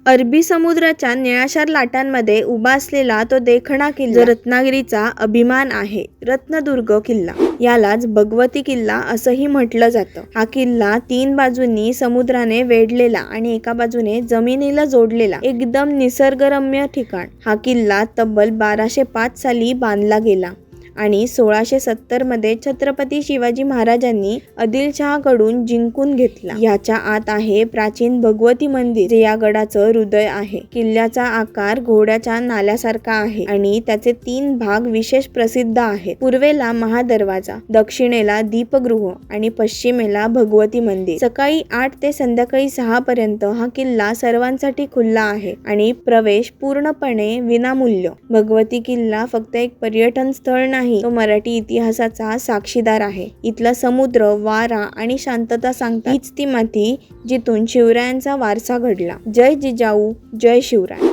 अरबी समुद्राच्या निळाशार लाटांमध्ये उभा असलेला तो देखणा किल्ला रत्नागिरीचा अभिमान आहे. रत्नदुर्ग किल्ला यालाच भगवती किल्ला असंही म्हटलं जातं. हा किल्ला 3 बाजूंनी समुद्राने वेढलेला आणि एका बाजूने जमिनीला जोडलेला एकदम निसर्गरम्य ठिकाण. हा किल्ला तब्बल 1205 साली बांधला गेला आणि 1670 मध्ये छत्रपती शिवाजी महाराजांनी आदिलशहाकडून जिंकून घेतला. याच्या आत आहे प्राचीन भगवती मंदिर, जे या गडाचं हृदय आहे. किल्ल्याचा आकार घोड्याच्या नाल्यासारखा आहे आणि त्याचे 3 भाग विशेष प्रसिद्ध आहेत. पूर्वेला महादरवाजा, दक्षिणेला दीपगृह आणि पश्चिमेला भगवती मंदिर. सकाळी 8 ते संध्याकाळी 6 पर्यंत हा किल्ला सर्वांसाठी खुला आहे आणि प्रवेश पूर्णपणे विनामूल्य. भगवती किल्ला फक्त एक पर्यटन स्थळ नाही, तो मराठी इतिहासाचा साक्षीदार आहे. इथला समुद्र, वारा आणि शांतता सांगतात हीच ती माती जिथून शिवरायांचा वारसा घडला. जय जिजाऊ, जय शिवराय.